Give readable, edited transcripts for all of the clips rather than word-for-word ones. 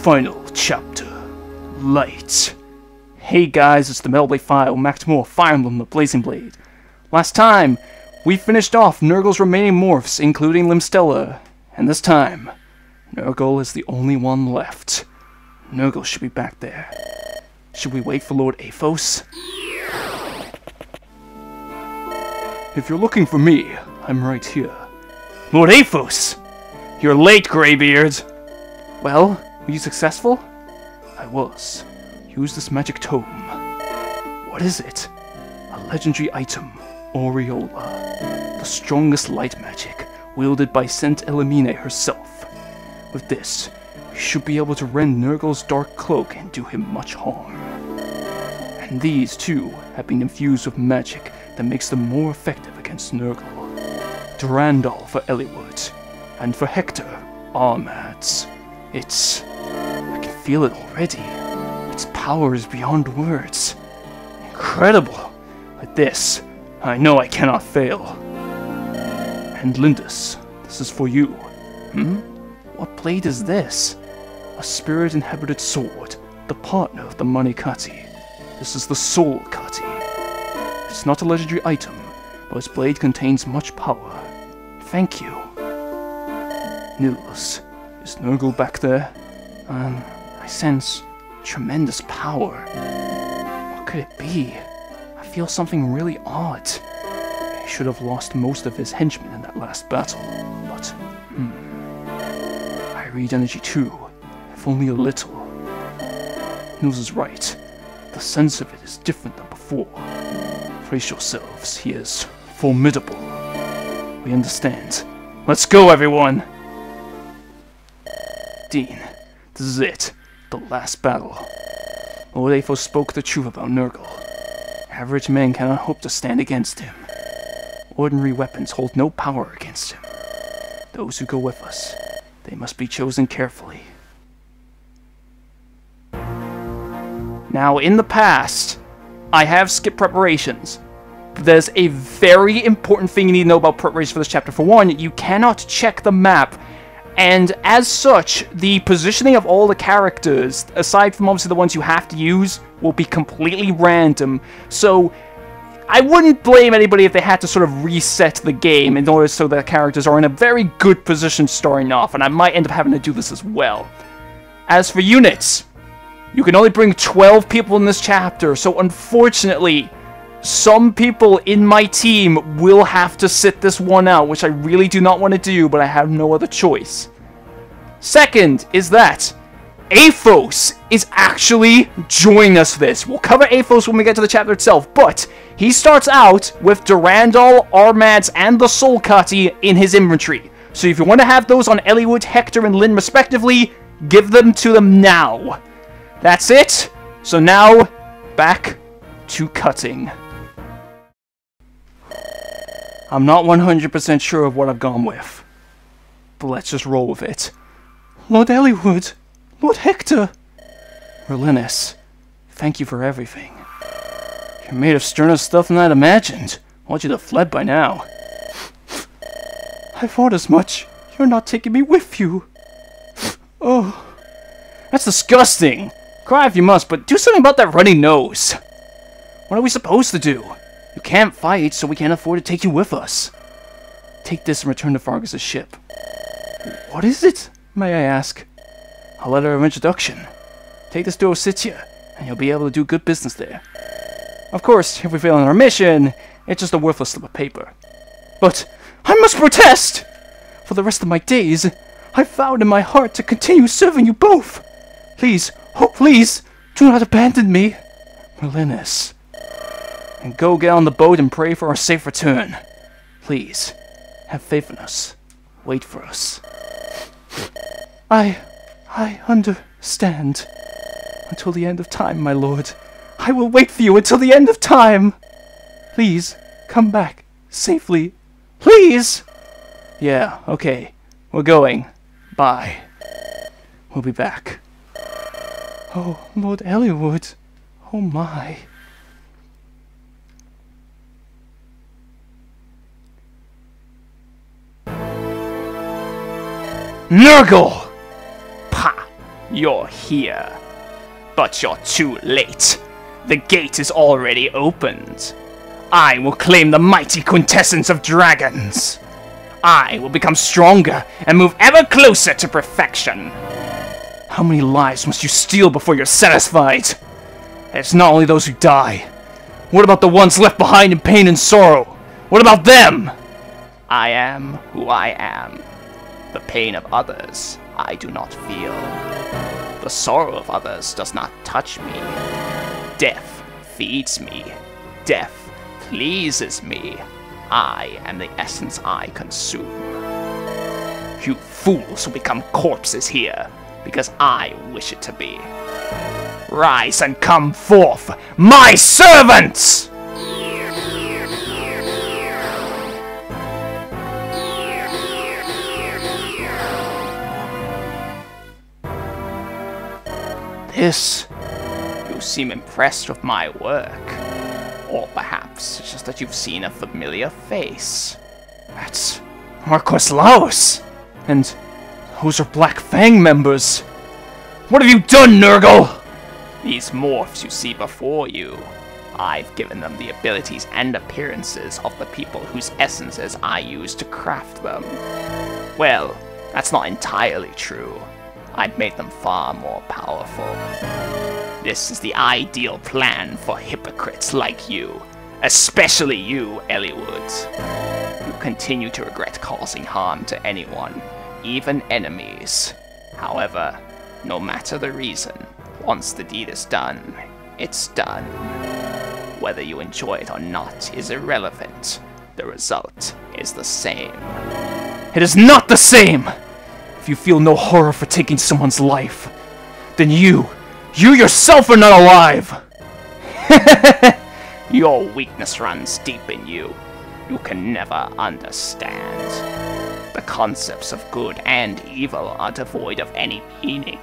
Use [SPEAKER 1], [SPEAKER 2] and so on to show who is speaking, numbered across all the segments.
[SPEAKER 1] Final chapter. Light. Hey guys, it's the Metal File, Max More, Fire Emblem, the Blazing Blade. Last time, we finished off Nergal's remaining morphs, including Limstella. And this time, Nergal is the only one left. Nergal should be back there. Should we wait for Lord Aphos? If you're looking for me, I'm right here. Lord Aphos! You're late, Greybeard! Well, were you successful? I was. Use this magic tome. What is it? A legendary item, Aureola. The strongest light magic, wielded by Saint Elimine herself. With this, you should be able to rend Nergal's dark cloak and do him much harm. And these, too, have been infused with magic that makes them more effective against Nergal. Durandal for Elibe, and for Hector, Armads. I can feel it already. Its power is beyond words. Incredible! With this, I know I cannot fail. And Lindis, this is for you. What blade is this? A spirit-inhabited sword, the partner of the Money Cutty. This is the Soul Cutty. It's not a legendary item, but its blade contains much power. Thank you. Nils, is Nergal back there? I sense tremendous power. What could it be? I feel something really odd. He should have lost most of his henchmen in that last battle, but, I read energy too, if only a little. Nils is right. The sense of it is different than before. Brace yourselves, he is formidable. We understand. Let's go, everyone! Dean, this is it. The last battle. Lord Aphos spoke the truth about Nergal. Average men cannot hope to stand against him. Ordinary weapons hold no power against him. Those who go with us, they must be chosen carefully. Now, in the past, I have skipped preparations. There's a very important thing you need to know about preparations for this chapter. For one, you cannot check the map, and as such, the positioning of all the characters, aside from obviously the ones you have to use, will be completely random. So, I wouldn't blame anybody if they had to sort of reset the game in order so that characters are in a very good position starting off, and I might end up having to do this as well. As for units, you can only bring 12 people in this chapter, so unfortunately, some people in my team will have to sit this one out, which I really do not want to do, but I have no other choice. Second is that Aphos is actually joining us for this. We'll cover Aphos when we get to the chapter itself, but he starts out with Durandal, Armads, and the Soul Cutty in his inventory. So if you want to have those on Elibe, Hector, and Lyn respectively, give them to them now. That's it. So now, back to cutting. I'm not 100% sure of what I've gone with, but let's just roll with it. Lord Elibe, Lord Hector, Relinus, thank you for everything. You're made of sterner stuff than I'd imagined. I want you to have fled by now. I thought as much. You're not taking me with you. Oh, that's disgusting. Cry if you must, but do something about that runny nose. What are we supposed to do? You can't fight, so we can't afford to take you with us. Take this and return to Fargus' ship. What is it, may I ask? A letter of introduction. Take this to Ositia, and you'll be able to do good business there. Of course, if we fail in our mission, it's just a worthless slip of paper. But I must protest! For the rest of my days, I've vowed in my heart to continue serving you both. Please, oh please, do not abandon me. Relinus. And go get on the boat and pray for our safe return. Please, have faith in us. Wait for us. I understand. Until the end of time, my lord. I will wait for you until the end of time. Please, come back safely. Please! Yeah, okay. We're going. Bye. We'll be back. Oh, Lord Elibe. Oh my. Nergal! Pa! You're here. But you're too late. The gate is already opened. I will claim the mighty quintessence of dragons. I will become stronger and move ever closer to perfection. How many lives must you steal before you're satisfied? It's not only those who die. What about the ones left behind in pain and sorrow? What about them? I am who I am. The pain of others I do not feel. The sorrow of others does not touch me. Death feeds me. Death pleases me. I am the essence I consume. You fools will become corpses here, because I wish it to be. Rise and come forth, my servants! This... You seem impressed with my work. Or perhaps it's just that you've seen a familiar face. That's Marquis Laos! And those are Black Fang members. What have you done, Nergal? These morphs you see before you, I've given them the abilities and appearances of the people whose essences I use to craft them. Well, that's not entirely true. I've made them far more powerful. This is the ideal plan for hypocrites like you, especially you, Elibe. You continue to regret causing harm to anyone, even enemies. However, no matter the reason, once the deed is done, it's done. Whether you enjoy it or not is irrelevant. The result is the same. It is not the same! If you feel no horror for taking someone's life, then you yourself are not alive! Your weakness runs deep in you. You can never understand. The concepts of good and evil are devoid of any meaning,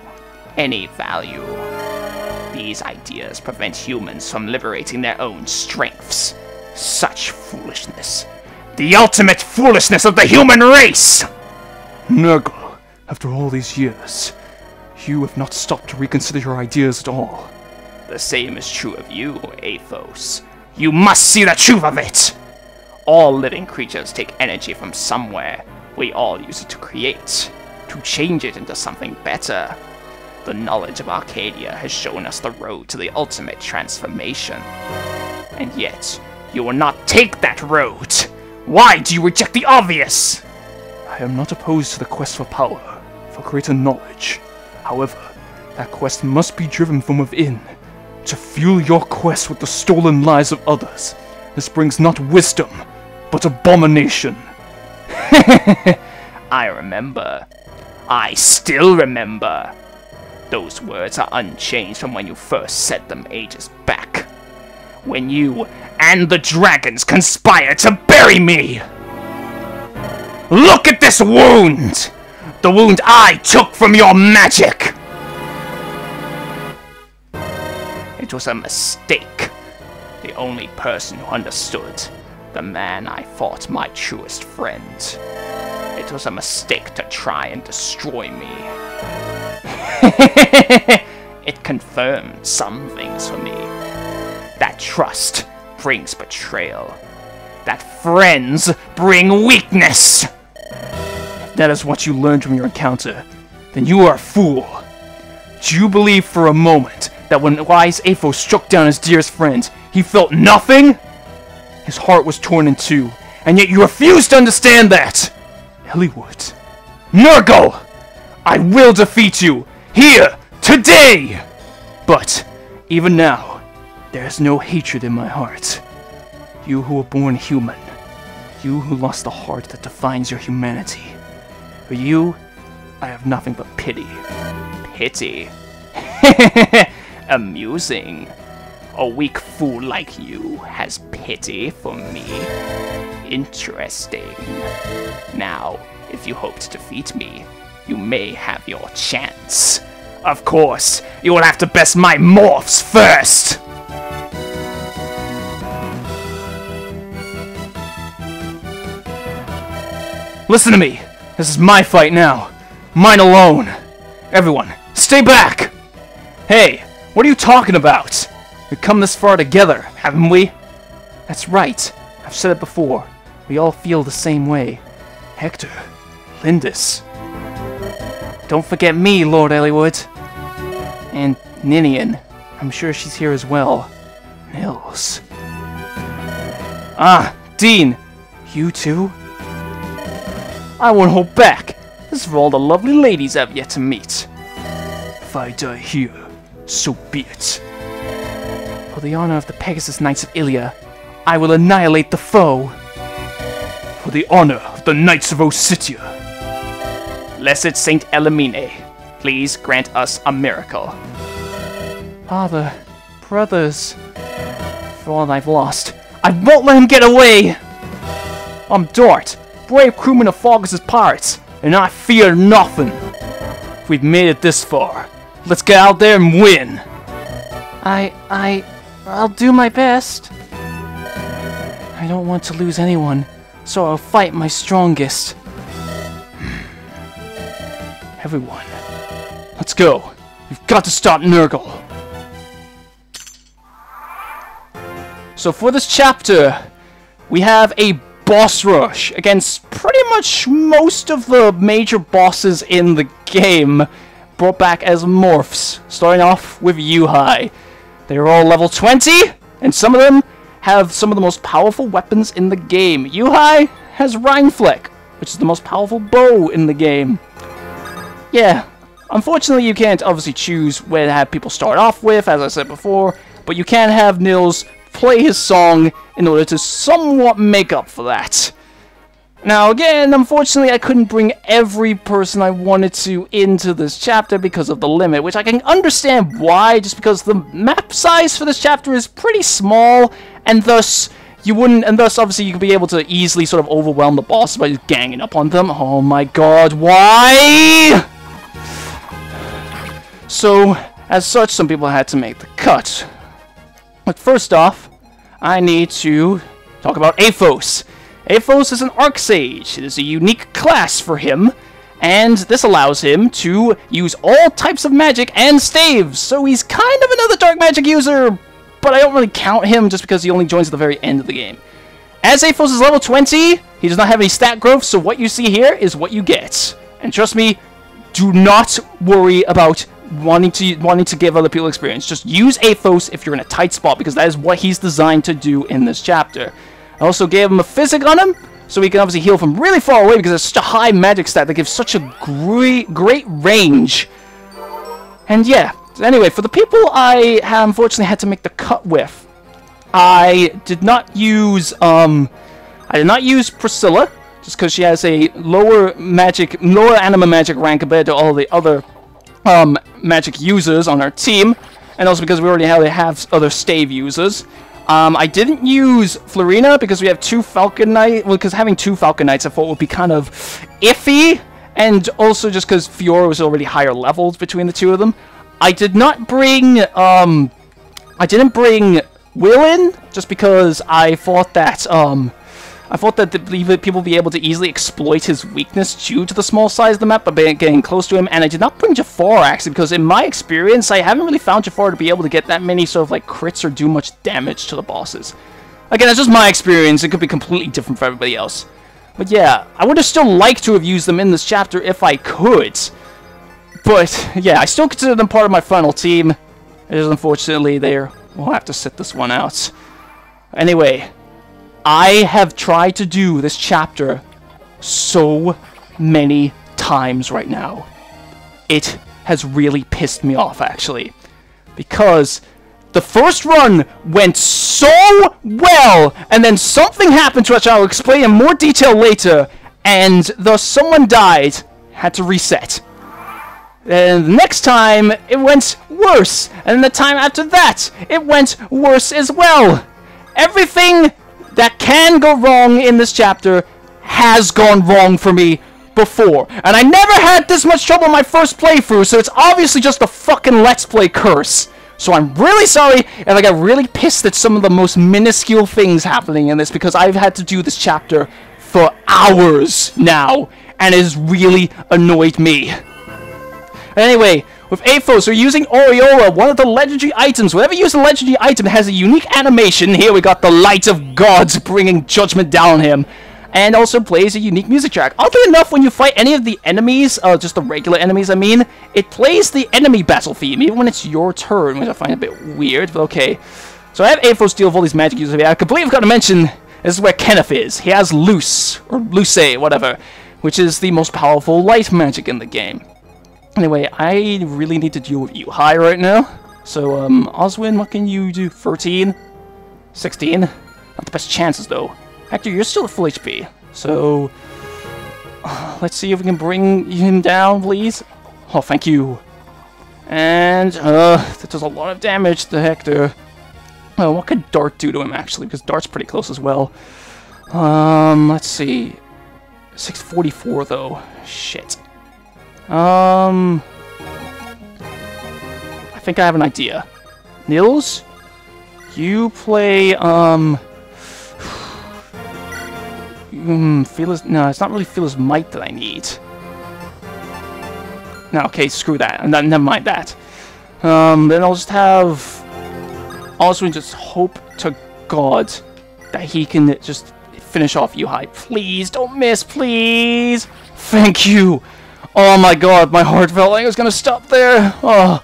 [SPEAKER 1] any value. These ideas prevent humans from liberating their own strengths. Such foolishness. The ultimate foolishness of the human race! Nergal, after all these years, you have not stopped to reconsider your ideas at all. The same is true of you, Athos. You must see the truth of it! All living creatures take energy from somewhere. We all use it to create, to change it into something better. The knowledge of Arcadia has shown us the road to the ultimate transformation. And yet, you will not take that road! Why do you reject the obvious? I am not opposed to the quest for power, for greater knowledge. However, that quest must be driven from within. To fuel your quest with the stolen lives of others, this brings not wisdom, but abomination. I remember. I still remember. Those words are unchanged from when you first said them ages back. When you and the dragons conspired to bury me! Look at this wound! The wound I took from your magic! It was a mistake. The only person who understood, the man I thought my truest friend. It was a mistake to try and destroy me. It confirmed some things for me. That trust brings betrayal. That friends bring weakness! If that is what you learned from your encounter, then you are a fool. Do you believe for a moment that when wise Athos struck down his dearest friend, he felt nothing? His heart was torn in two, and yet you refuse to understand that! Elibe, Nergal! I will defeat you! Here! Today! But, even now, there is no hatred in my heart. You who were born human. You who lost the heart that defines your humanity. For you, I have nothing but pity. Pity? Amusing. A weak fool like you has pity for me. Interesting. Now, if you hope to defeat me, you may have your chance. Of course, you will have to best my morphs first! Listen to me! This is my fight now. Mine alone. Everyone, Stay back! Hey, what are you talking about? We've come this far together, haven't we? That's right. I've said it before. We all feel the same way. Hector, Lindis. Don't forget me, Lord Eliwood. And Ninian. I'm sure she's here as well. Nils. Ah, Dean. You too? I won't hold back. This is for all the lovely ladies I've yet to meet. If I die here, so be it. For the honor of the Pegasus Knights of Ilia, I will annihilate the foe. For the honor of the Knights of Ossitia. Blessed Saint Elimine, please grant us a miracle. Father, brothers, for all I've lost, I won't let him get away! I'm Dart, brave crewman of Foggus' pirates, and I fear nothing. If we've made it this far, let's get out there and win!
[SPEAKER 2] I'll do my best. I don't want to lose anyone, so I'll fight my strongest.
[SPEAKER 1] Everyone, let's go. We've got to stop Nergal. So for this chapter, we have a boss rush against pretty much most of the major bosses in the game, brought back as morphs, starting off with Yuhai. They're all level 20, and some of them have some of the most powerful weapons in the game. Yuhai has Rhinefleck, which is the most powerful bow in the game. Yeah, unfortunately you can't obviously choose where to have people start off with, as I said before, but you can have Nils play his song in order to somewhat make up for that. Now again, unfortunately I couldn't bring every person I wanted to into this chapter because of the limit, which I can understand why, just because the map size for this chapter is pretty small, and thus obviously you could be able to easily sort of overwhelm the boss by just ganging up on them. Oh my god, why? So, as such, some people had to make the cut. But first off, I need to talk about Aphos. Aphos is an Arc Sage. It is a unique class for him, and this allows him to use all types of magic and staves. So he's kind of another dark magic user, but I don't really count him just because he only joins at the very end of the game. As Aphos is level 20, he does not have any stat growth, so what you see here is what you get. And trust me, do not worry about wanting to give other people experience. Just use Aphos if you're in a tight spot, because that is what he's designed to do in this chapter. I also gave him a physic on him, so he can obviously heal from really far away, because it's such a high magic stat that gives such a great range. And yeah, anyway, for the people I unfortunately had to make the cut with, I did not use Priscilla, just because she has a lower anima magic rank compared to all the other magic users on our team, and also because we already have other stave users. I didn't use Florina because we have two Falcon Knights. Well, because having two Falcon Knights I thought would be kind of iffy, and also just because Fiora was already higher levels between the two of them. I didn't bring Will in just because I thought that people would be able to easily exploit his weakness due to the small size of the map by getting close to him, and I did not bring Jafar, actually, because in my experience, I haven't really found Jafar to be able to get that many sort of like crits or do much damage to the bosses. Again, that's just my experience. It could be completely different for everybody else. But yeah, I would have still liked to have used them in this chapter if I could. But yeah, I still consider them part of my final team. It is unfortunately we'll have to sit this one out. Anyway, I have tried to do this chapter so many times right now. It has really pissed me off, actually. Because the first run went so well, and then something happened to which I'll explain in more detail later, and thus someone died, had to reset. And the next time, it went worse, and the time after that, it went worse as well. Everything that can go wrong in this chapter has gone wrong for me before. And I never had this much trouble in my first playthrough, so it's obviously just a fucking Let's Play curse. So I'm really sorry if I got really pissed at some of the most minuscule things happening in this, because I've had to do this chapter for hours now, and it has really annoyed me. Anyway, With Aphos, we're using Aureola, one of the legendary items. Whenever you use a legendary item, it has a unique animation. Here we got the Light of Gods bringing judgment down on him. And also plays a unique music track. Oddly enough, when you fight any of the enemies, just the regular enemies, I mean, it plays the enemy battle theme, even when it's your turn, which I find a bit weird, but okay. So I have Aphos deal with all these magic users. I completely forgot to mention, this is where Kenneth is. He has Luce, or Luce, whatever, which is the most powerful light magic in the game. Anyway, I really need to deal with you high right now. So, Oswin, what can you do? 13? 16? Not the best chances, though. Hector, you're still at full HP. So, let's see if we can bring him down, please. Oh, thank you. And, that does a lot of damage to Hector. Oh, what could Dart do to him, actually? Because Dart's pretty close as well. Let's see. 644, though. Shit. I think I have an idea. Nils, you play, Fearless... No, it's not really Fearless Might that I need. No, okay, screw that. Never mind that. Then I'll just have... Oswin just hope to God that he can just finish off you high. Please, don't miss, please! Thank you! Oh my God, my heart felt like it was gonna stop there. Oh.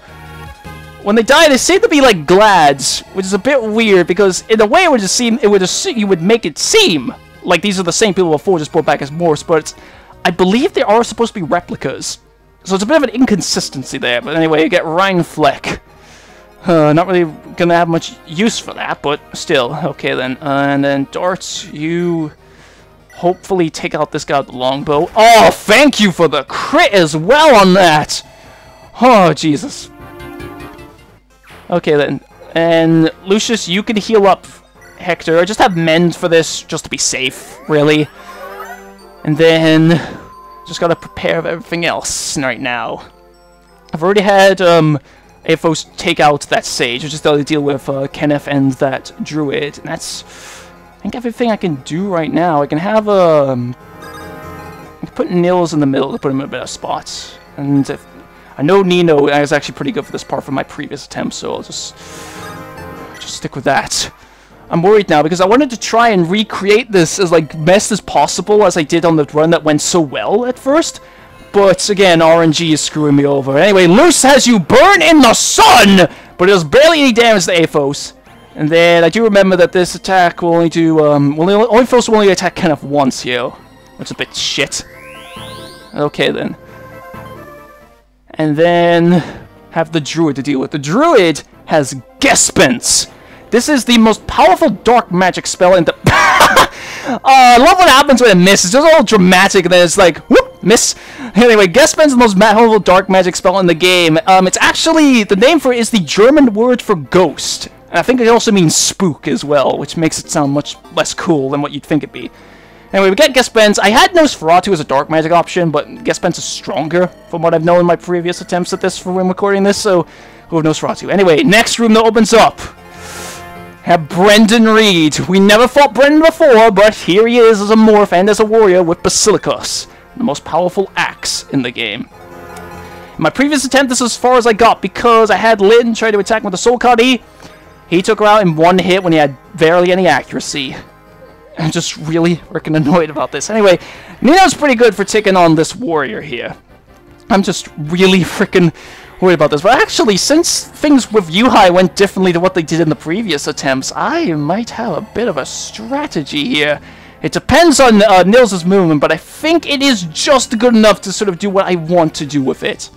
[SPEAKER 1] When they die, they seem to be like glads, which is a bit weird because in a way it would just seem you would make it seem like these are the same people before, just brought back as morphs, but I believe they are supposed to be replicas. So it's a bit of an inconsistency there. But anyway, you get Rhinefleck. Not really gonna have much use for that, but still. Okay then. And then Darts, you hopefully take out this guy with the longbow. Oh, thank you for the crit as well on that! Oh, Jesus. Okay then. And Lucius, you can heal up Hector. I just have Mend for this, just to be safe, really. And then just gotta prepare for everything else right now. I've already had Aphos take out that Sage. I just got to deal with Kenneth and that Druid. And that's, I think, everything I can do right now. I can have I can put Nils in the middle to put him in a better spot. And if, I know Nino is actually pretty good for this part from my previous attempt, so I'll just stick with that. I'm worried now because I wanted to try and recreate this as like best as possible as I did on the run that went so well at first. But again, RNG is screwing me over. Anyway, Luce has you burn in the sun, but it does barely any damage to Aphos. And then I do remember that this attack will only do Aphos will only attack Kenneth once here, which is a bit shit. Okay then. And then have the Druid to deal with. The Druid has Gespence. This is the most powerful dark magic spell in the... I love what happens when it misses. It's just all dramatic, and then it's like, whoop, miss. Anyway, Gespence is the most powerful dark magic spell in the game. It's actually... The name for it is the German word for ghost. And I think it also means spook as well, which makes it sound much less cool than what you'd think it'd be. Anyway, we get Gespence. I had Nosferatu as a dark magic option, but Gespence is stronger from what I've known in my previous attempts at this for when recording this, so we'll have Nosferatu. Anyway, next room that opens up. Have Brendan Reed. We never fought Brendan before, but here he is as a morph and as a warrior with Basilicus, the most powerful axe in the game. In my previous attempt, this is as far as I got because I had Lyn try to attack with the Soul Cuddy. He took her out in one hit when he had barely any accuracy. I'm just really freaking annoyed about this. Anyway, Nino's pretty good for taking on this warrior here. I'm just really freaking worried about this. But actually, since things with Yuhai went differently to what they did in the previous attempts, I might have a bit of a strategy here. It depends on Nils' movement, but I think it is just good enough to sort of do what I want to do with it.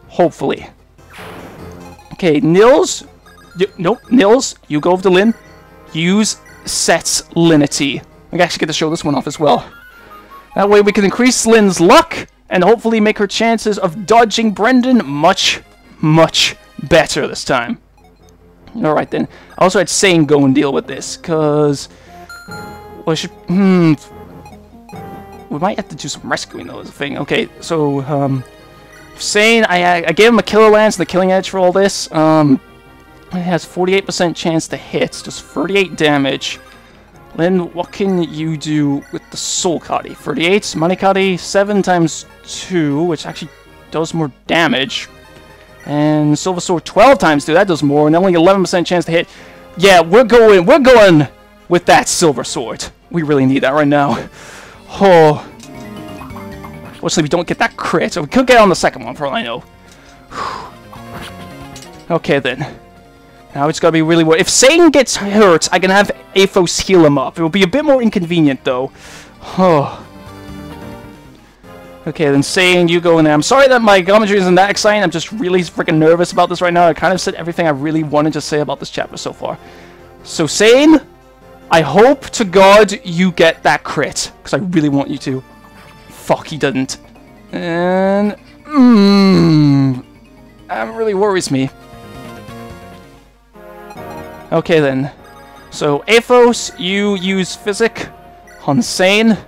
[SPEAKER 1] Hopefully. Okay, Nils. Nope, Nils, you go over to Lyn. Use Set's Linity. I actually get to show this one off as well. That way we can increase Lyn's luck and hopefully make her chances of dodging Brendan much, much better this time. Alright then. I also had Sane go and deal with this, because... Well, I should... We might have to do some rescuing, though, is the thing. Okay, so, Sane, I gave him a Killer Lance and the Killing Edge for all this. It has 48% chance to hit, just 38 damage. Lyn, what can you do with the Soul Cuddy? 38, Money Cuddy, 7 times 2, which actually does more damage. And Silver Sword 12 times, dude. That does more. And only 11% chance to hit. Yeah, we're going with that Silver Sword. We really need that right now. Oh. Fortunately, we don't get that crit. So we could get on the second one, for all I know. Okay, then. Now it's gotta be really worried. If Satan gets hurt, I can have Aphos heal him up. It will be a bit more inconvenient, though. Oh. Okay, then Satan, you go in there. I'm sorry that my commentary isn't that exciting. I'm just really freaking nervous about this right now. I kind of said everything I really wanted to say about this chapter so far. So, Satan, I hope to God you get that crit. Because I really want you to. Fuck, he didn't. And... that really worries me. Okay, then. So, Aphos, you use Physic on Sane.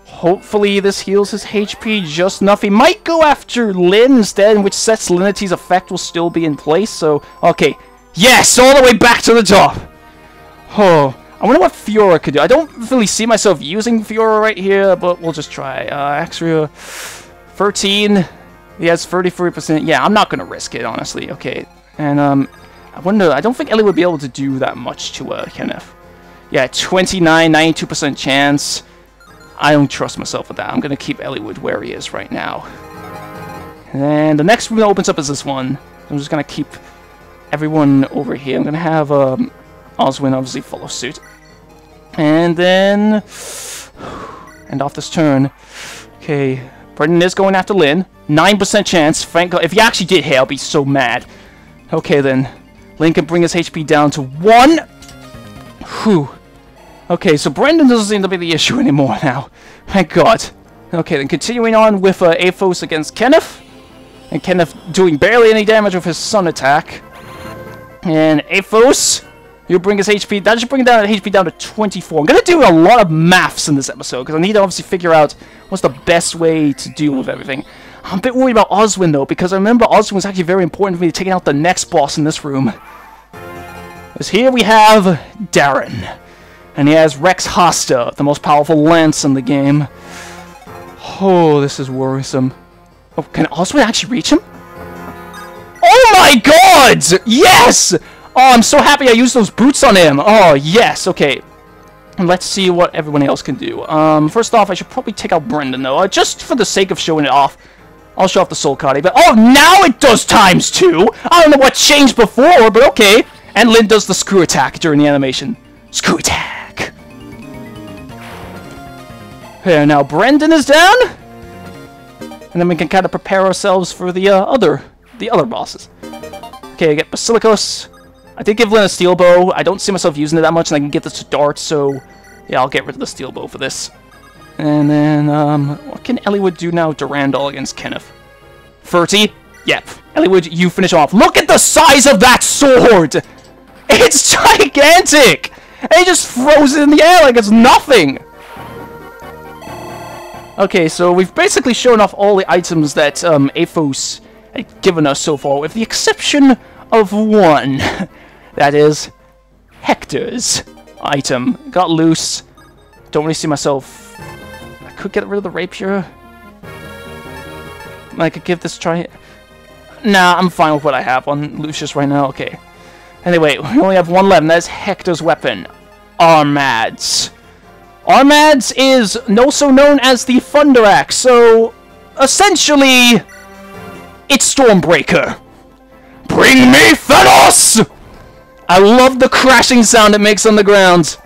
[SPEAKER 1] Hopefully this heals his HP just enough. He might go after Lyn instead, in which Seth's Linity's effect will still be in place, so... Okay. Yes! All the way back to the top! Oh... I wonder what Fiora could do. I don't really see myself using Fiora right here, but we'll just try. Axria, 13. He has 33%. Yeah, I'm not going to risk it, honestly. Okay. And, I wonder... I don't think Ellie would be able to do that much to, Kenneth. Yeah, 29, 92% chance. I don't trust myself with that. I'm going to keep Eliwood where he is right now. And the next room that opens up is this one. I'm just going to keep everyone over here. I'm going to have, Oswin obviously follow suit. And then... end off this turn. Okay, Brendan is going after Lyn. 9% chance. Thank God. If he actually did hit, I'll be so mad. Okay, then. Lyn can bring his HP down to 1. Whew. Okay, so Brendan doesn't seem to be the issue anymore now. Thank God. Okay, then continuing on with Aphos against Kenneth. And Kenneth doing barely any damage with his sun attack. And Aphos... You'll bring his HP... That should bring down HP down to 24. I'm going to do a lot of maths in this episode, because I need to obviously figure out what's the best way to deal with everything. I'm a bit worried about Oswin, though, because I remember Oswin was actually very important for me taking out the next boss in this room. Because here we have Darren. And he has Rex Hosta, the most powerful lance in the game. Oh, this is worrisome. Oh, can Oswin actually reach him? Oh my God! Yes! Oh, I'm so happy I used those boots on him. Oh, yes. Okay. Let's see what everyone else can do. First off, I should probably take out Brendan, though. Just for the sake of showing it off. I'll show off the Soul Card. But oh, now it does ×2! I don't know what changed before, but okay. And Lyn does the screw attack during the animation. Screw attack! Here, now Brendan is down. And then we can kind of prepare ourselves for the other bosses. Okay, I get Basilicos. I did give Lyn a steel bow. I don't see myself using it that much, and I can get this to dart, so yeah, I'll get rid of the steel bow for this. And then, what can Eliwood do now? Durandal against Kenneth. 30? Yep. Eliwood, you finish off. Look at the size of that sword! It's gigantic! And he just throws it in the air like it's nothing! Okay, so we've basically shown off all the items that Aphos had given us so far, with the exception of one. That is Hector's item. Got loose. Don't really see myself... I could get rid of the rapier. I could give this a try. Nah, I'm fine with what I have on Lucius right now. Okay. Anyway, we only have one left, and that is Hector's weapon. Armads. Armads is also known as the Thunder Axe, so essentially, it's Stormbreaker. Bring me Thanos! I love the crashing sound it makes on the ground.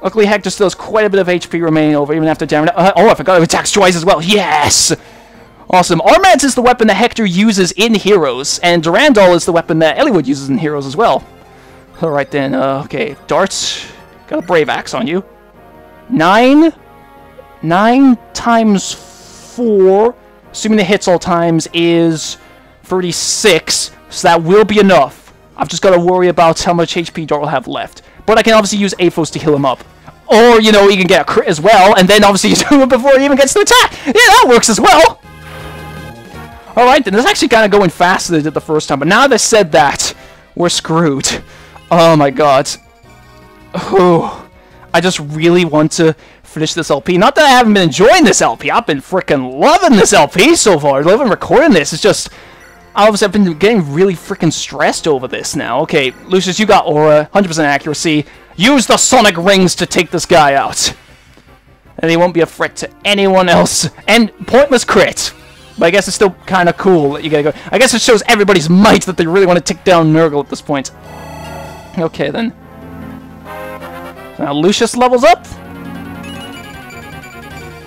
[SPEAKER 1] Luckily, Hector still has quite a bit of HP remaining over, even after damage. Oh, I forgot it attacks twice as well. Yes! Awesome. Armads is the weapon that Hector uses in Heroes, and Durandal is the weapon that Eliwood uses in Heroes as well. Alright then, okay. Darts. Got a Brave Axe on you. 9 times 4, assuming it hits all times, is 36, so that will be enough. I've just got to worry about how much HP Dart will have left. But I can obviously use Aphos to heal him up. Or, you know, he can get a crit as well, and then obviously do it before he even gets to the attack. Yeah, that works as well. Alright, then this is actually kind of going faster than it did the first time, but now that I said that, we're screwed. Oh my god. Oh, I just really want to finish this LP. Not that I haven't been enjoying this LP, I've been freaking loving this LP so far. Loving recording this, it's just... Obviously, I've been getting really freaking stressed over this now. Okay, Lucius, you got Aura, 100% accuracy. Use the Sonic Rings to take this guy out. And he won't be a threat to anyone else. And pointless crit. But I guess it's still kind of cool that you gotta go. I guess it shows everybody's might that they really want to take down Nergal at this point. Okay, then. Now Lucius levels up.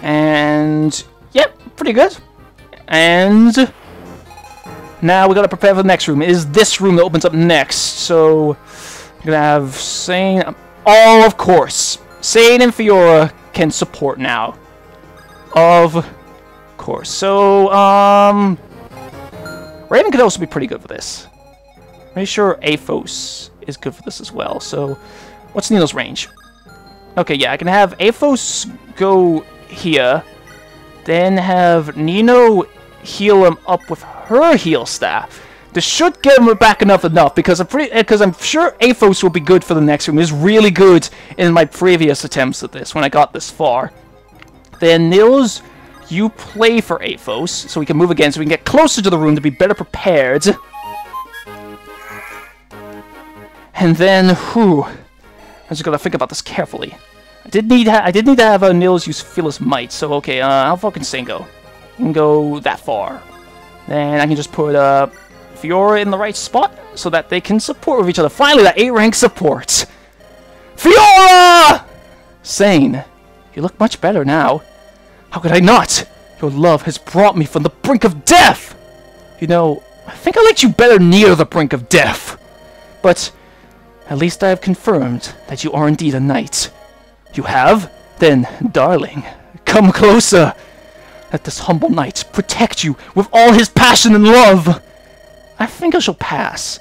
[SPEAKER 1] And... yep, pretty good. And... now we gotta prepare for the next room. It is this room that opens up next. So... I'm gonna have Sane... oh, of course. Sane and Fiora can support now. Of course. So, Raven could also be pretty good for this. Pretty sure Aphos is good for this as well. So, what's Nino's range? Okay, yeah, I can have Aphos go here. Then have Nino heal him up with her heal staff. This should get him back enough because I'm sure Aphos will be good for the next room. He was really good in my previous attempts at this when I got this far. Then Nils, you play for Aphos so we can move again, so we can get closer to the room to be better prepared. And then, whew, I just gotta think about this carefully. I did need to have Nils use Fearless Might, so okay, how far can Sane go? You can go that far. Then I can just put Fiora in the right spot so that they can support with each other. Finally, that 8-rank support! Fiora! Sane, you look much better now. How could I not? Your love has brought me from the brink of death! You know, I think I liked you better near the brink of death. But at least I have confirmed that you are indeed a knight. You have? Then, darling, come closer. Let this humble knight protect you with all his passion and love. I think I shall pass.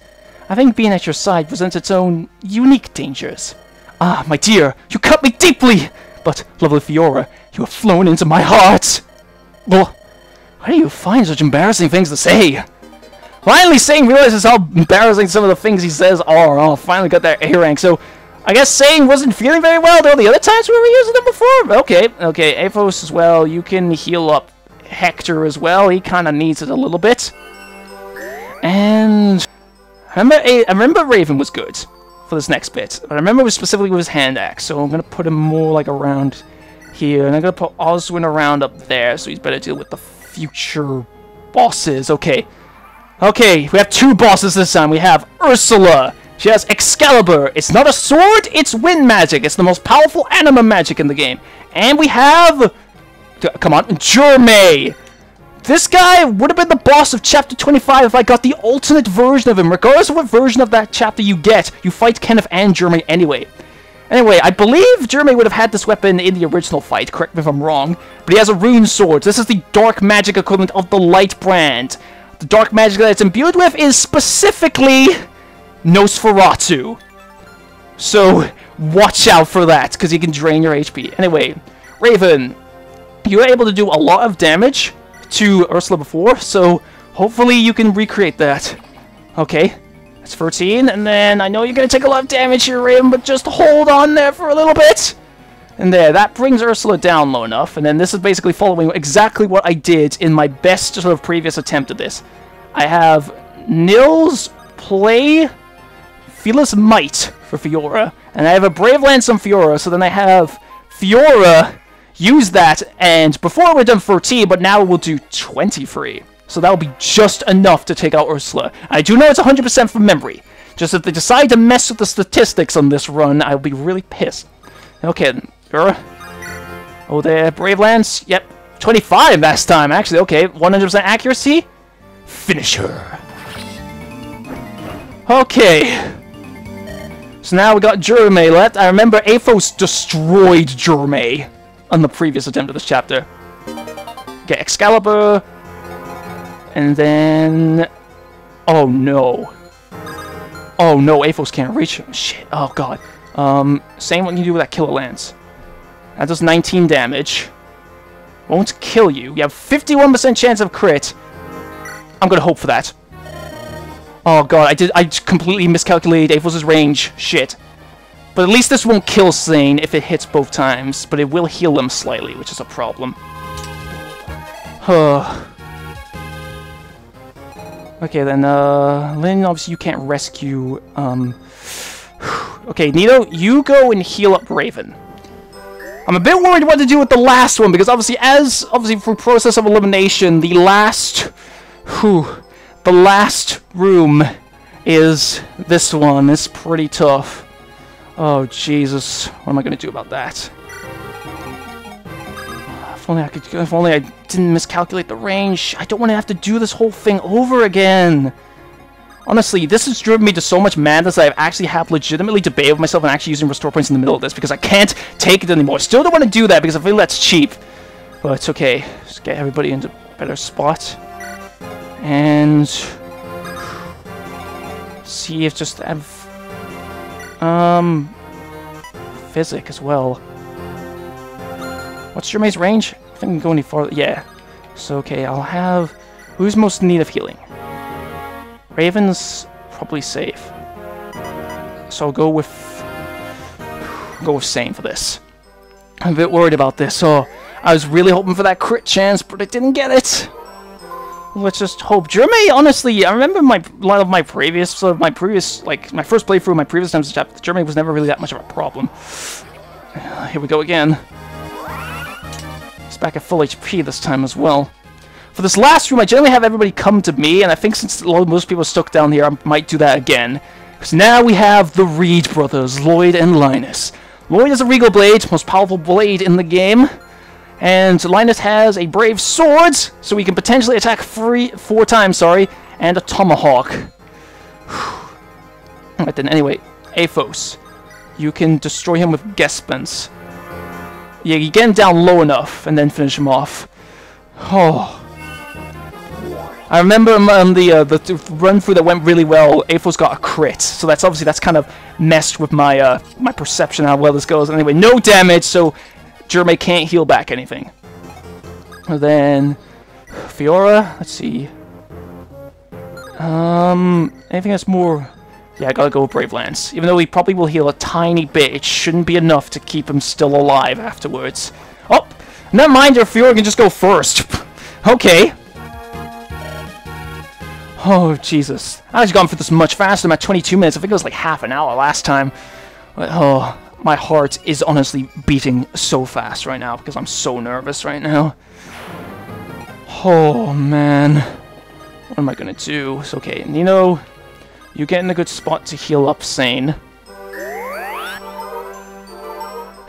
[SPEAKER 1] I think being at your side presents its own unique dangers. Ah, my dear, you cut me deeply! But, lovely Fiora, you have flown into my heart! Well, why do you find such embarrassing things to say? Finally, Sane realizes how embarrassing some of the things he says are. Oh, finally got that A rank. So, I guess Sane wasn't feeling very well though the other times we were using them before. Okay, Aphos as well. You can heal up Hector as well. He kind of needs it a little bit. And I remember Raven was good for this next bit, but I remember it was specifically with his hand axe, so I'm gonna put him more like around here, and I'm gonna put Oswin around up there, so he's better deal with the future bosses. Okay, we have 2 bosses this time. We have Ursula. She has Excalibur. It's not a sword, it's wind magic. It's the most powerful anima magic in the game. And we have, come on, Jermay. This guy would have been the boss of Chapter 25 if I got the alternate version of him. Regardless of what version of that chapter you get, you fight Kenneth and Jermay anyway. Anyway, I believe Jermay would have had this weapon in the original fight, correct me if I'm wrong, but he has a rune sword. This is the dark magic equivalent of the light brand. The dark magic that it's imbued with is specifically Nosferatu. So, watch out for that, because he can drain your HP. Anyway, Raven, you were able to do a lot of damage to Ursula before, so hopefully you can recreate that. Okay, that's 13, and then I know you're going to take a lot of damage here, Raven, but just hold on there for a little bit. And there, that brings Ursula down low enough, and then this is basically following exactly what I did in my best sort of previous attempt at this. I have Nils play Fearless Might for Fiora, and I have a Brave Lance on Fiora, so then I have Fiora use that, and before we're done 14, but now we'll do 23. So that'll be just enough to take out Ursula. I do know it's 100% from memory. Just if they decide to mess with the statistics on this run, I'll be really pissed. Okay, Fiora. Oh, there, Brave Lance. Yep, 25 last time, actually. Okay, 100% accuracy. Finish her. Okay. So now we got Jermay left. I remember Aphos destroyed Jermay on the previous attempt of this chapter. Get Excalibur. And then... oh no. Oh no, Aphos can't reach him. Shit, oh god. Same what you do with that Killer Lance. That does 19 damage. Won't kill you. You have 51% chance of crit. I'm gonna hope for that. Oh god, I completely miscalculated Aphos' range. Shit. But at least this won't kill Sane if it hits both times, but it will heal him slightly, which is a problem. Okay, then, Lynn, obviously you can't rescue, Okay, Nito, you go and heal up Raven. I'm a bit worried what to do with the last one, because obviously for process of elimination, the last room is this one. It's pretty tough. Oh, Jesus. What am I going to do about that? If only I didn't miscalculate the range. I don't want to have to do this whole thing over again. Honestly, this has driven me to so much madness that I actually have legitimately debated with myself and actually using restore points in the middle of this because I can't take it anymore. Still don't want to do that because I feel that's cheap. But it's okay. Just get everybody into a better spot. And see if just have Physic as well. What's Jermai's range? I think I can go any farther. Yeah. So okay, I'll have who's most in need of healing? Raven's probably safe. So I'll go with Sane for this. I'm a bit worried about this. So I was really hoping for that crit chance, but I didn't get it. Let's just hope. Jermai, honestly, I remember my first playthrough, my previous times in chapter, Jermai was never really that much of a problem. Here we go again. It's back at full HP this time as well. For this last room, I generally have everybody come to me, and I think since most people are stuck down here, I might do that again. Because now we have the Reed brothers, Lloyd and Linus. Lloyd is a Regal Blade, most powerful blade in the game. And Linus has a Brave Sword, so he can potentially attack 4 times, and a Tomahawk. Alright then, anyway, Aphos. You can destroy him with Gespens. Yeah, you get him down low enough, and then finish him off. Oh. I remember on the run-through that went really well, Aphos got a crit, so that's kind of messed with my my perception of how well this goes. Anyway, no damage, so Jermai can't heal back anything. And then Fiora, let's see. Anything that's more... Yeah, I gotta go with Brave Lance. Even though he probably will heal a tiny bit, it shouldn't be enough to keep him still alive afterwards. Oh! Never mind, Fiora can just go first. Okay. Oh, Jesus. I was gone for this much faster. I'm at 22 minutes. I think it was like half an hour last time. But, oh... My heart is honestly beating so fast right now because I'm so nervous right now. Oh, man. What am I going to do? It's okay. Nino, you get in a good spot to heal up Sane.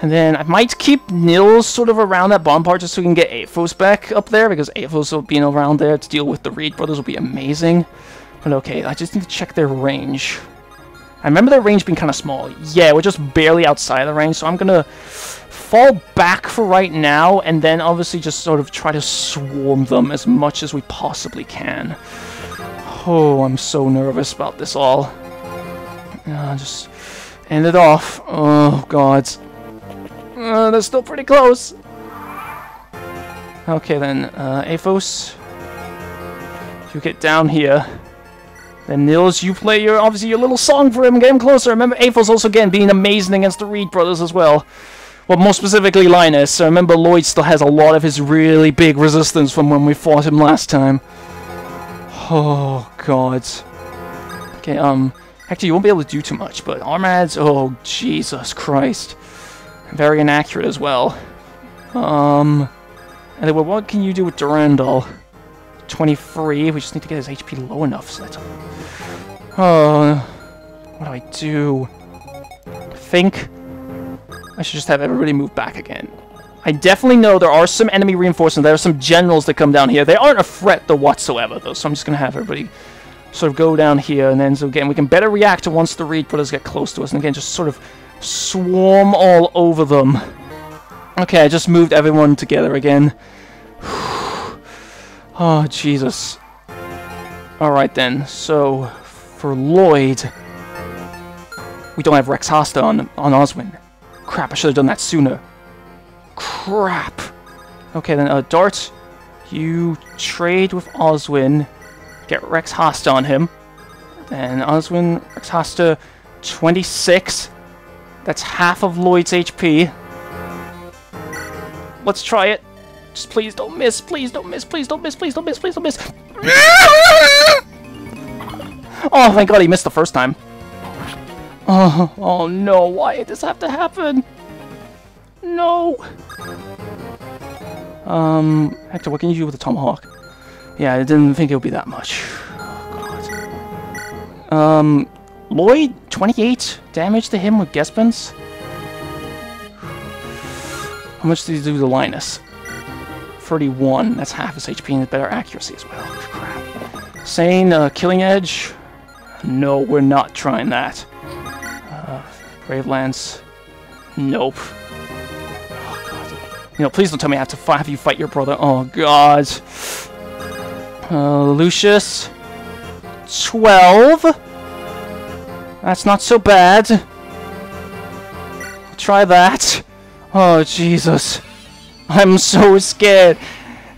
[SPEAKER 1] And then I might keep Nils sort of around that bottom part just so we can get Aphos back up there because Aphos being around there to deal with the Reed brothers will be amazing. But okay, I just need to check their range. I remember their range being kind of small. Yeah, we're just barely outside the range, so I'm going to fall back for right now, and then obviously just sort of try to swarm them as much as we possibly can. Oh, I'm so nervous about this all. Just end it off. Oh, God. They're still pretty close. Okay, then, Aphos, you get down here. Then Nils, you play obviously your little song for him and get him closer. Remember, Aphos also again being amazing against the Reed brothers as well. Well, more specifically Linus. So remember, Lloyd still has a lot of his really big resistance from when we fought him last time. Oh, God. Okay, actually you won't be able to do too much, but Armads, oh, Jesus Christ. Very inaccurate as well. Anyway, what can you do with Durandal? 23, we just need to get his HP low enough, so that's... Oh, what do I do? I think I should just have everybody move back again. I definitely know there are some enemy reinforcements, there are some generals that come down here. They aren't a threat though whatsoever, though, so I'm just going to have everybody sort of go down here, and then so again, we can better react to once the Reed brothers get close to us, and again, just sort of swarm all over them. Okay, I just moved everyone together again. Oh, Jesus. Alright then, so for Lloyd, we don't have Rex Hasta on Oswin. Crap, I should have done that sooner. Crap. Okay then, Dart, you trade with Oswin, get Rex Hasta on him. Then Oswin, Rex Hasta, 26. That's half of Lloyd's HP. Let's try it. Just please don't miss, please don't miss, please don't miss, please don't miss, please don't miss. Oh, thank God he missed the first time. Oh no, why did this have to happen? No. Hector, what can you do with the tomahawk? Yeah, I didn't think it would be that much. Oh, God. Lloyd, 28 damage to him with Gespins. How much did he do to Linus? 31. That's half his HP and better accuracy as well. Crap. Sane, Killing Edge. No, we're not trying that. Brave Lance. Nope. Oh, God. You know, please don't tell me I have to have you fight your brother. Oh, God. Lucius. 12. That's not so bad. Try that. Oh, Jesus. I'm so scared.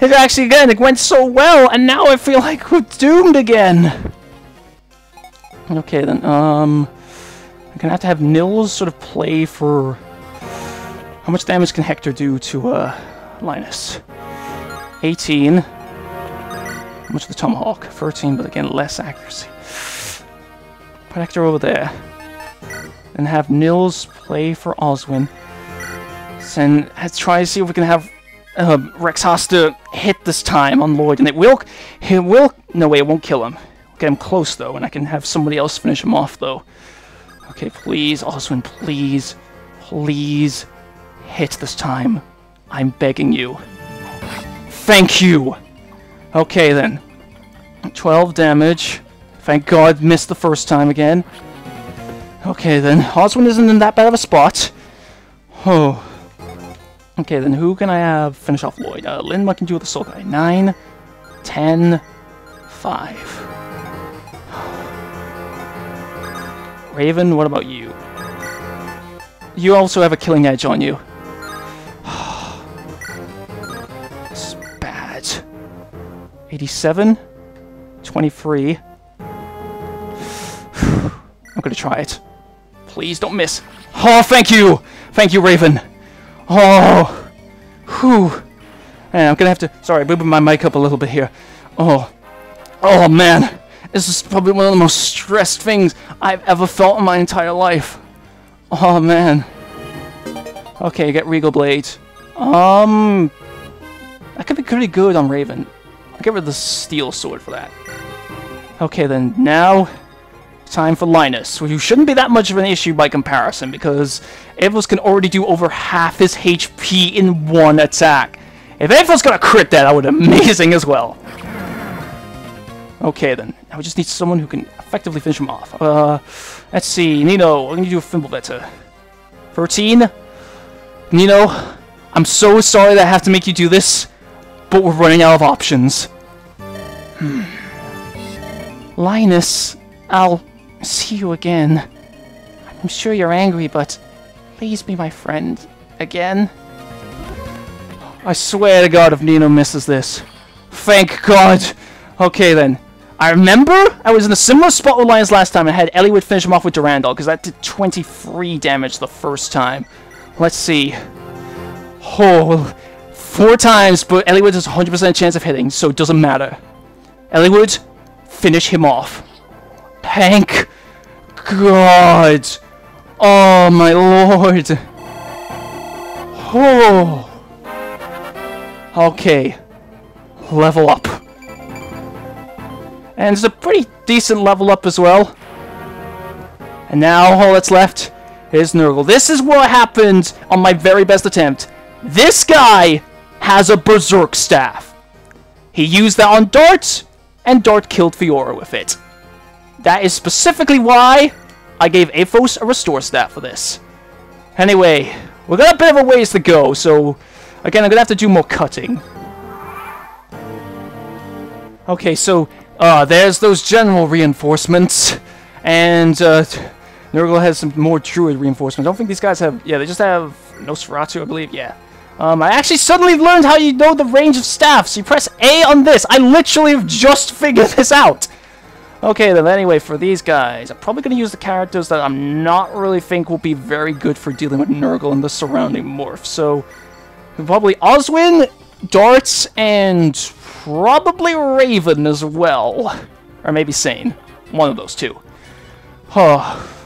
[SPEAKER 1] It actually, again, it went so well, and now I feel like we're doomed again. Okay, then, I'm gonna have to have Nils sort of play for... How much damage can Hector do to, Linus? 18. How much of the Tomahawk? 13, but again, less accuracy. Put Hector over there. And have Nils play for Oswin. And let's try to see if we can have Rex Hoster hit this time on Lloyd. And it will... No way, it won't kill him. Get him close, though, and I can have somebody else finish him off, though. Okay, please, Oswin, please. Please hit this time. I'm begging you. Thank you! Okay, then. 12 damage. Thank God, missed the first time again. Okay, then. Oswin isn't in that bad of a spot. Oh. Okay, then who can I have finish off Lloyd? Lynn, what can do with the Soul Guy? 9, 10, 5. Raven, what about you? You also have a Killing Edge on you. This is bad. 87, 23. I'm gonna try it. Please don't miss. Oh, thank you! Thank you, Raven. Oh, whew. Man, I'm gonna have to... Sorry, moving my mic up a little bit here. Oh, man. This is probably one of the most stressed things I've ever felt in my entire life. Oh, man. Okay, get Regal Blade. That could be pretty good on Raven. I'll get rid of the Steel Sword for that. Okay, then, now... Time for Linus, who shouldn't be that much of an issue by comparison, because Evos can already do over half his HP in one attack. If Evos got a crit that would be amazing as well. Okay then, now we just need someone who can effectively finish him off. Let's see, Nino, what can you do with Fimblebetter? 13? Nino, I'm so sorry that I have to make you do this, but we're running out of options. Linus, I'll... see you again. I'm sure you're angry, but please be my friend again. I swear to God if Nino misses this. Thank God. Okay then. I remember I was in a similar spot with Lions last time and had Elibe finish him off with Durandal, because that did 23 damage the first time. Let's see. Oh, 4 times, but Elibe has a 100% chance of hitting, so it doesn't matter. Elibe, finish him off. Thank God! Oh my lord! Oh! Okay. Level up. And it's a pretty decent level up as well. And now all that's left is Nergal. This is what happened on my very best attempt. This guy has a Berserk Staff. He used that on Dart, and Dart killed Fiora with it. That is specifically why I gave Aphos a Restore Staff for this. Anyway, we've got a bit of a ways to go, so again, I'm gonna have to do more cutting. Okay, so there's those general reinforcements, and Nergal has some more Druid reinforcements. I don't think these guys have... Yeah, they just have Nosferatu, I believe. Yeah. I actually suddenly learned how you know the range of staffs. You press A on this. I literally have just figured this out. Okay, then anyway, for these guys, I'm probably going to use the characters that I'm not really think will be very good for dealing with Nergal and the surrounding morphs. So, probably Oswin, Darts, and probably Raven as well. Or maybe Sane. One of those two. Oh.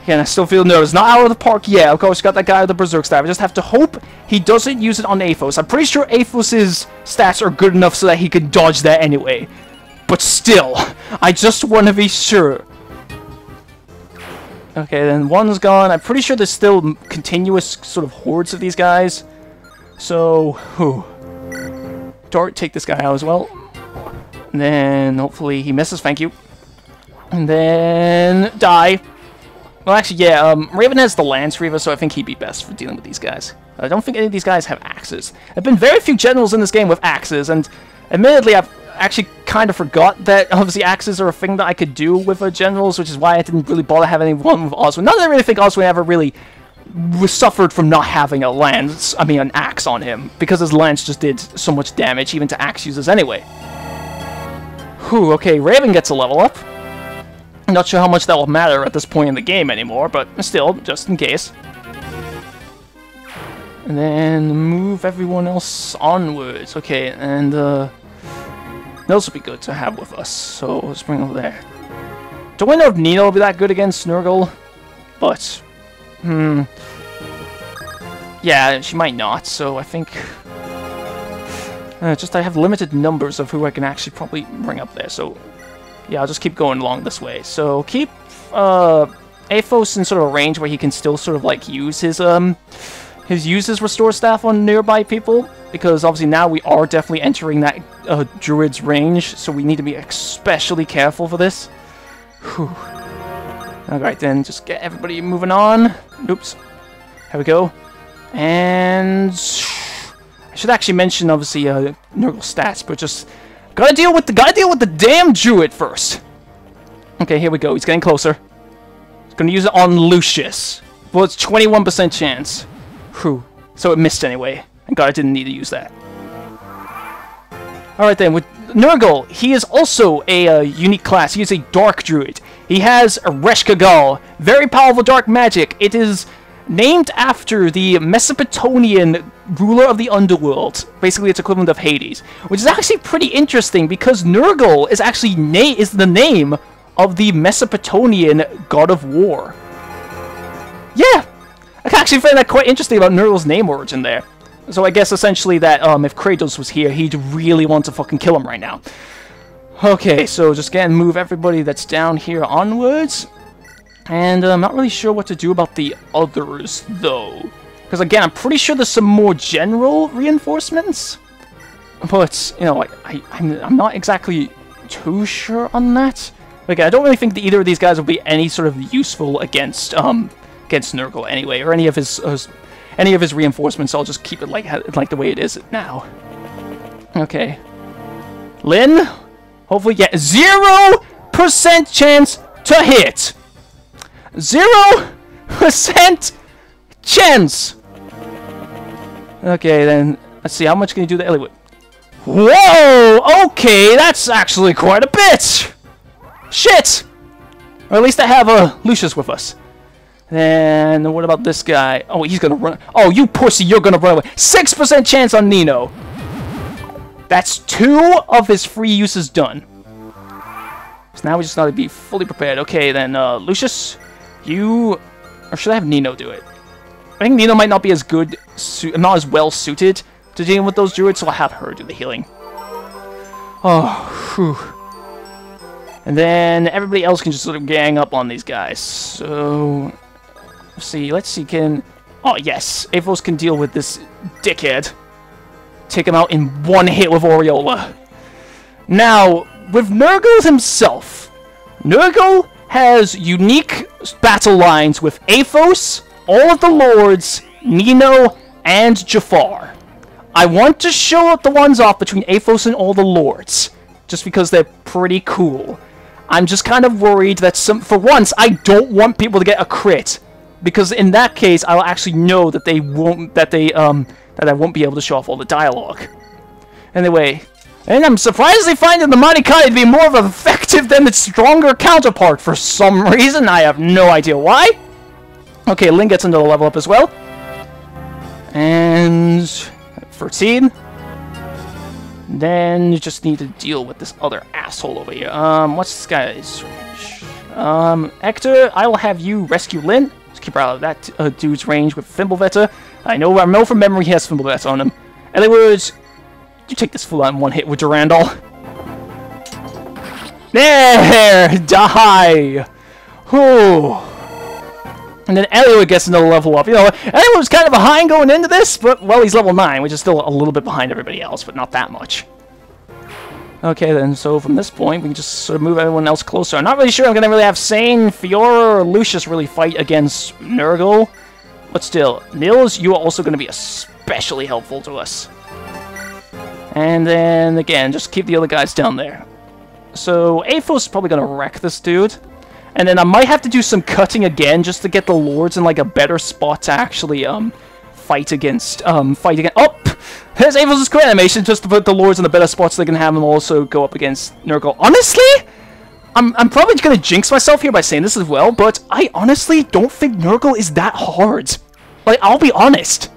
[SPEAKER 1] Again, I still feel nervous. Not out of the park yet. Of course, got that guy with the Berserk Staff. I just have to hope he doesn't use it on Aphos. I'm pretty sure Aphos's stats are good enough so that he can dodge that anyway. But still, I just want to be sure. Okay, then one's gone. I'm pretty sure there's still continuous sort of hordes of these guys. So, Dart, take this guy out as well. And then, hopefully, he misses. Thank you. And then, die. Well, actually, yeah, Raven has the Lance Reaver, so I think he'd be best for dealing with these guys. I don't think any of these guys have axes. There have been very few generals in this game with axes, and admittedly, I've actually kind of forgot that obviously axes are a thing that I could do with generals, which is why I didn't really bother having one with Oswin. Not that I really think Oswin ever really suffered from not having a lance, an axe on him, because his lance just did so much damage, even to axe users anyway. Whew, okay, Raven gets a level up. I'm not sure how much that will matter at this point in the game anymore, but still, just in case. And then move everyone else onwards. Okay, and those will be good to have with us, so let's bring them over there. Don't know if Nino will be that good against Nergal, but yeah, she might not, so I think just I have limited numbers of who I can actually probably bring up there, so yeah, I'll just keep going along this way. So keep Aphos in sort of a range where he can still sort of like use his restore staff on nearby people, because obviously now we are definitely entering that druid's range, so we need to be especially careful for this. Whew. Alright then, just get everybody moving on. Oops. Here we go. And I should actually mention obviously Nergal's stats, but just gotta deal with the damn druid first. Okay, here we go. He's getting closer. He's gonna use it on Lucius. Well, it's 21% chance. Whew. So it missed anyway. Thank God I didn't need to use that. Alright then, with Nergal, he is also a unique class. He is a dark druid. He has a Reshkagal, very powerful dark magic. It is named after the Mesopotamian ruler of the underworld. Basically, it's equivalent of Hades, which is actually pretty interesting because Nergal is actually the name of the Mesopotamian god of war. Yeah, I actually find that quite interesting about Nergal's name origin there. So I guess essentially that if Kratos was here, he'd really want to fucking kill him right now. Okay, so just again move everybody that's down here onwards. And I'm not really sure what to do about the others, though. Because, again, I'm pretty sure there's some more general reinforcements. But, you know, I'm not exactly too sure on that. Like, I don't really think that either of these guys will be any sort of useful against Nergal anyway, or any of his reinforcements. I'll just keep it like the way it is now. Okay. Lynn, hopefully get 0% chance to hit. 0% chance! Okay, then, let's see, how much can you do that? Elibe? Whoa! Okay, that's actually quite a bit! Shit! Or at least I have Lucius with us. Then, what about this guy? Oh, he's gonna run. Oh, you pussy, you're gonna run away. 6% chance on Nino. That's 2 of his free uses done. So now we just gotta be fully prepared. Okay, then, Lucius, you... Or should I have Nino do it? I think Nino might not be as good, not as well suited to dealing with those druids, so I'll have her do the healing. Oh, whew. And then everybody else can just sort of gang up on these guys. So, let's see, can... Oh, yes, Aphos can deal with this dickhead. Take him out in one hit with Aureola. Now, with Nergal himself, Nergal has unique battle lines with Aphos, all of the lords, Nino, and Jafar. I want to show the ones off between Aphos and all the lords, just because they're pretty cool. I'm just kind of worried that for once, I don't want people to get a crit, because in that case, I'll actually know that I won't be able to show off all the dialogue. Anyway, and I'm surprisingly finding the Manikai to be more effective than its stronger counterpart for some reason. I have no idea why. Okay, Lynn gets into the level up as well. And 13. Then you just need to deal with this other asshole over here. What's this guy's range? Hector, I will have you rescue Lynn. Just keep her out of that dude's range with Fimbulveta. I know from memory he has Fimbulveta on him. Anyways, you take this fool out in one hit with Durandal. There! Die! Whew. And then Elibe gets another level up. You know, Elibe was kind of behind going into this, but, well, he's level 9, which is still a little bit behind everybody else, but not that much. Okay, then, so from this point, we can just sort of move everyone else closer. I'm not really sure I'm going to really have Sane, Fiora, or Lucius really fight against Nergal. But still, Nils, you are also going to be especially helpful to us. And then, again, just keep the other guys down there. So, Aphos is probably going to wreck this dude. And then I might have to do some cutting again just to get the lords in like a better spot to actually fight against. Oh, there's Aphos' crit animation just to put the lords in a better spot so they can have them also go up against Nergal. Honestly, I'm probably going to jinx myself here by saying this as well, but I honestly don't think Nergal is that hard. Like, I'll be honest.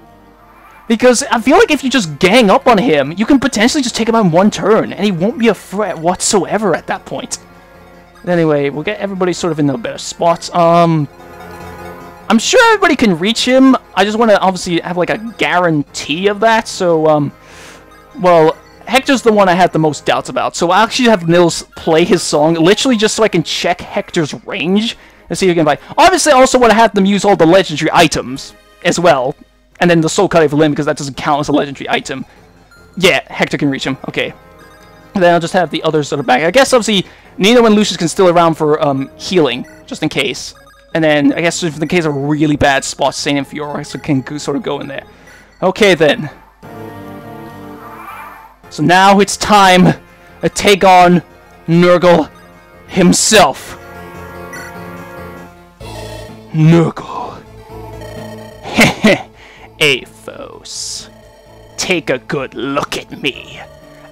[SPEAKER 1] Because I feel like if you just gang up on him, you can potentially just take him out in one turn, and he won't be a threat whatsoever at that point. Anyway, we'll get everybody sort of in a better spots. I'm sure everybody can reach him. I just want to obviously have like a guarantee of that. So, well, Hector's the one I had the most doubts about. So I'll actually have Nils play his song, literally just so I can check Hector's range and see if he can fight. Obviously, I also want to have them use all the legendary items as well. And then the Soul Cut of Limb, because that doesn't count as a legendary item. Yeah, Hector can reach him. Okay. And then I'll just have the others sort of back. I guess, obviously, Nino and Lucius can still around for healing, just in case. And then, I guess, if in the case of really bad spots, Sane and Fiora can sort of go in there. Okay, then. So now it's time to take on Nergal himself. Nergal. Heh Aphos. Take a good look at me.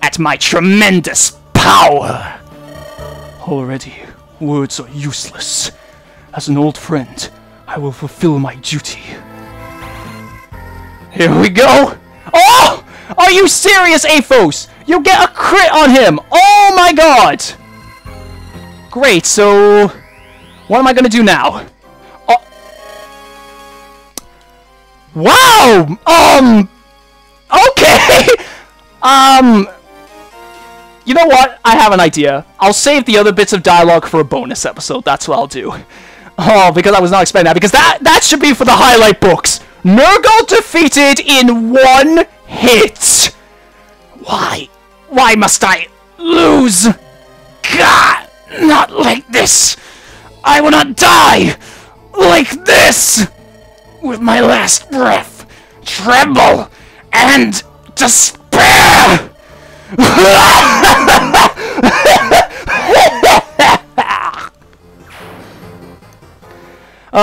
[SPEAKER 1] At my tremendous power! Already, words are useless. As an old friend, I will fulfill my duty. Here we go! Oh! Are you serious, Aphos? You get a crit on him! Oh my god! Great, so... what am I gonna do now? Oh. Wow! Okay! You know what? I have an idea. I'll save the other bits of dialogue for a bonus episode. That's what I'll do. Oh, because I was not expecting that. Because that should be for the highlight books. Nergal defeated in one hit. Why? Why must I lose? God, not like this. I will not die like this. With my last breath, tremble and despair.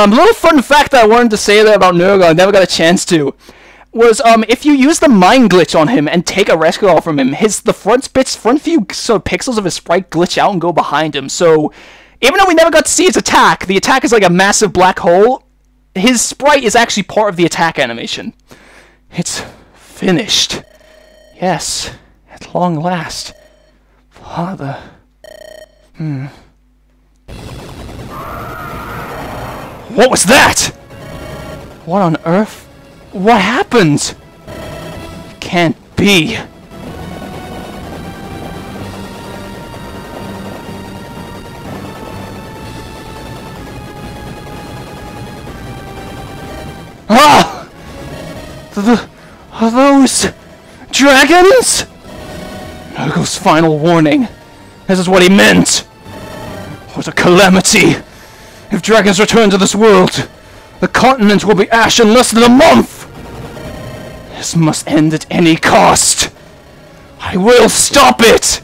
[SPEAKER 1] Little fun fact that I wanted to say there about Nergal, I never got a chance to, was if you use the mind glitch on him and take a rescue call from him, the front few sort of pixels of his sprite glitch out and go behind him. So even though we never got to see his attack, the attack is like a massive black hole. His sprite is actually part of the attack animation. It's finished. Yes. At long last. Father. What was that? What on earth? What happened? It can't be. Ah! Are those dragons? Nergal's final warning. This is what he meant. What a calamity. If dragons return to this world, the continent will be ash in less than a month. This must end at any cost. I will stop it.